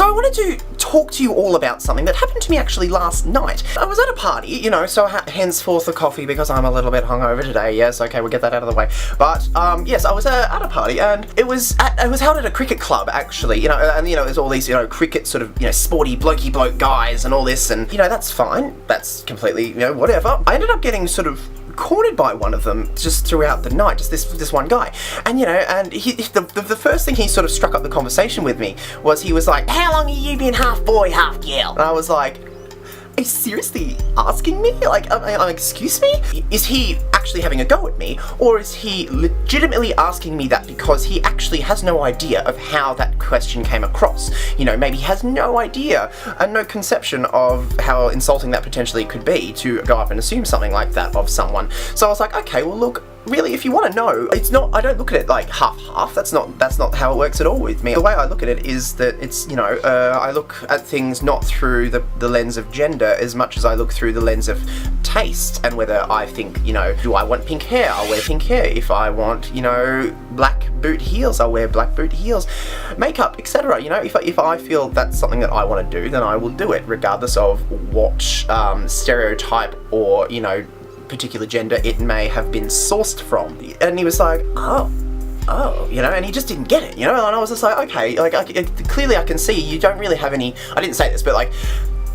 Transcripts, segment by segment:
So I wanted to talk to you all about something that happened to me actually last night. I was at a party, you know, so henceforth the coffee because I'm a little bit hungover today. Yes, okay, we'll get that out of the way. But yes, I was at a party and it was held at a cricket club actually, you know, and you know, there's all these, you know, cricket sort of, you know, sporty blokey bloke guys and all this, and you know, that's fine. That's completely, you know, whatever. I ended up getting sort of cornered by one of them just throughout the night, just this one guy, and you know, and the first thing he sort of struck up the conversation with me was he was like, "How long have you been half boy, half girl?" And I was like, "Are you seriously asking me? Like, excuse me? Is he actually having a go at me, or is he legitimately asking me that because he actually has no idea of how that question came across? You know, maybe he has no idea and no conception of how insulting that potentially could be to go up and assume something like that of someone." So I was like, okay, well look, really, if you want to know, it's not, I don't look at it like half-half, that's not how it works at all with me. The way I look at it is that it's, you know, I look at things not through the lens of gender as much as I look through the lens of taste, and whether I think, you know, do I want pink hair, I'll wear pink hair. If I want, you know, black boot heels, I'll wear black boot heels. Makeup, etc. You know, if I feel that's something that I want to do, then I will do it, regardless of what stereotype or, you know, particular gender it may have been sourced from. And he was like, oh, you know, and he just didn't get it, you know, and I was just like, okay, like, clearly I can see you don't really have any, I didn't say this, but like,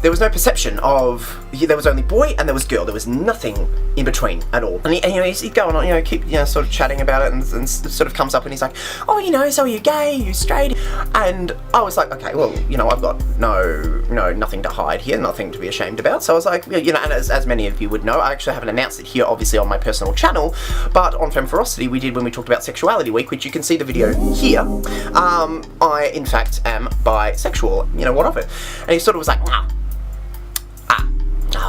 there was no perception of, there was only boy and there was girl, there was nothing in between at all. And, you know, he's going on, you know, keep, you know, sort of chatting about it, and sort of comes up and he's like, oh, you know, so are you gay, are you straight? And I was like, okay, well, you know, I've got nothing to hide here, nothing to be ashamed about. So I was like, you know, and as many of you would know, I actually haven't announced it here, obviously, on my personal channel, but on Femferocity we did when we talked about Sexuality Week, which you can see the video here. I, in fact, am bisexual, you know, what of it? And he sort of was like, oh,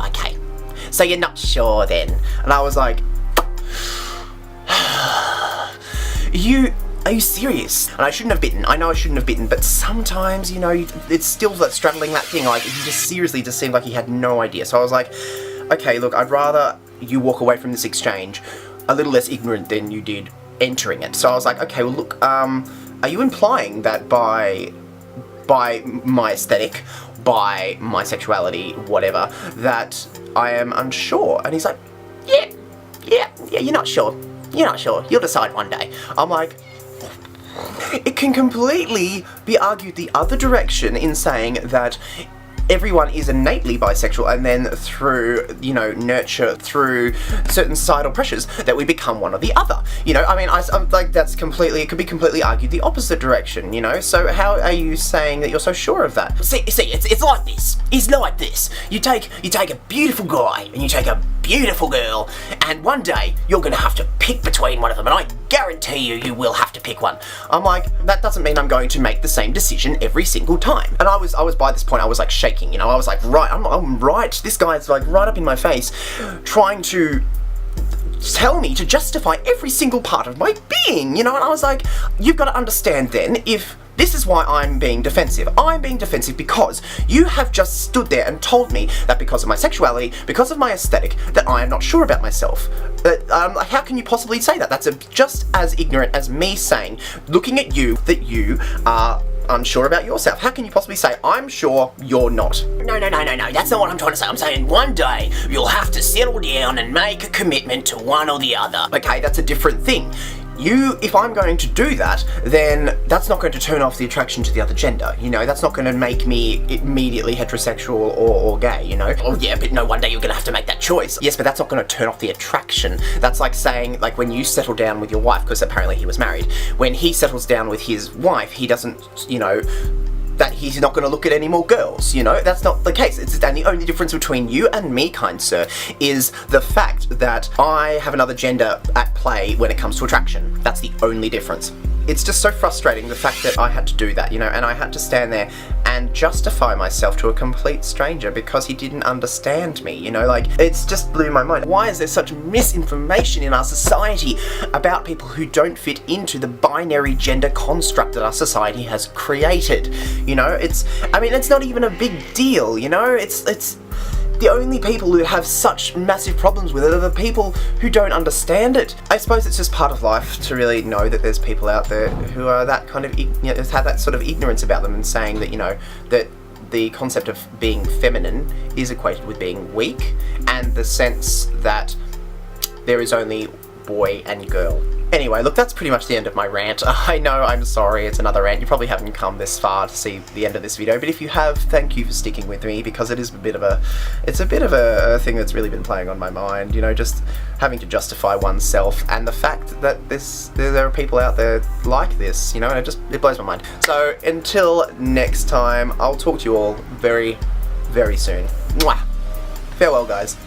okay, so you're not sure then? And I was like, are you serious? And I shouldn't have bitten, I know I shouldn't have bitten, but sometimes, you know, it's still like straddling that thing, like, he just seriously just seemed like he had no idea. So I was like, okay, look, I'd rather you walk away from this exchange a little less ignorant than you did entering it. So I was like, okay, well look, are you implying that by my aesthetic, by my sexuality, whatever, that I am unsure? And he's like, yeah, you're not sure, you'll decide one day. I'm like, it can completely be argued the other direction in saying that everyone is innately bisexual, and then through, you know, nurture, through certain societal pressures, that we become one or the other. You know, I mean, I'm like, that's completely, it could be completely argued the opposite direction, you know? So how are you saying that you're so sure of that? See, it's like this. It's like this. You take a beautiful guy, and you take a beautiful girl, and one day, you're gonna have to pick between one of them, and I guarantee you will have to pick one. I'm like, that doesn't mean I'm going to make the same decision every single time. And I was by this point, I was like shaking, you know, I was like, right, I'm right, this guy's like right up in my face, trying to tell me to justify every single part of my being, you know, and I was like, you've got to understand then, if this is why I'm being defensive. I'm being defensive because you have just stood there and told me that because of my sexuality, because of my aesthetic, that I am not sure about myself. How can you possibly say that? That's just as ignorant as me saying, looking at you, that you are unsure about yourself. How can you possibly say, I'm sure, you're not? No, that's not what I'm trying to say. I'm saying one day, you'll have to settle down and make a commitment to one or the other. Okay, that's a different thing. If I'm going to do that, then that's not going to turn off the attraction to the other gender, you know, that's not going to make me immediately heterosexual or gay, you know? Oh yeah, but no, one day you're going to have to make that choice. Yes, but that's not going to turn off the attraction. That's like saying, like, when you settle down with your wife, because apparently he was married, when he settles down with his wife, he doesn't, you know, that he's not going to look at any more girls, you know? That's not the case. And the only difference between you and me, kind sir, is the fact that I have another gender at play when it comes to attraction. That's the only difference. It's just so frustrating, the fact that I had to do that, you know, and I had to stand there and justify myself to a complete stranger because he didn't understand me, you know, like, it's just blew my mind. Why is there such misinformation in our society about people who don't fit into the binary gender construct that our society has created? You know, I mean, it's not even a big deal, you know, it's the only people who have such massive problems with it are the people who don't understand it. I suppose it's just part of life to really know that there's people out there who are that kind of, have that sort of ignorance about them, and saying that, that the concept of being feminine is equated with being weak, and the sense that there is only boy and girl. Anyway, look, that's pretty much the end of my rant. I know, I'm sorry, it's another rant. You probably haven't come this far to see the end of this video, but if you have, thank you for sticking with me, because it is a bit of a thing that's really been playing on my mind, just having to justify oneself, and the fact that there are people out there like this, and it blows my mind. So, until next time, I'll talk to you all very, very soon. Mwah! Farewell, guys.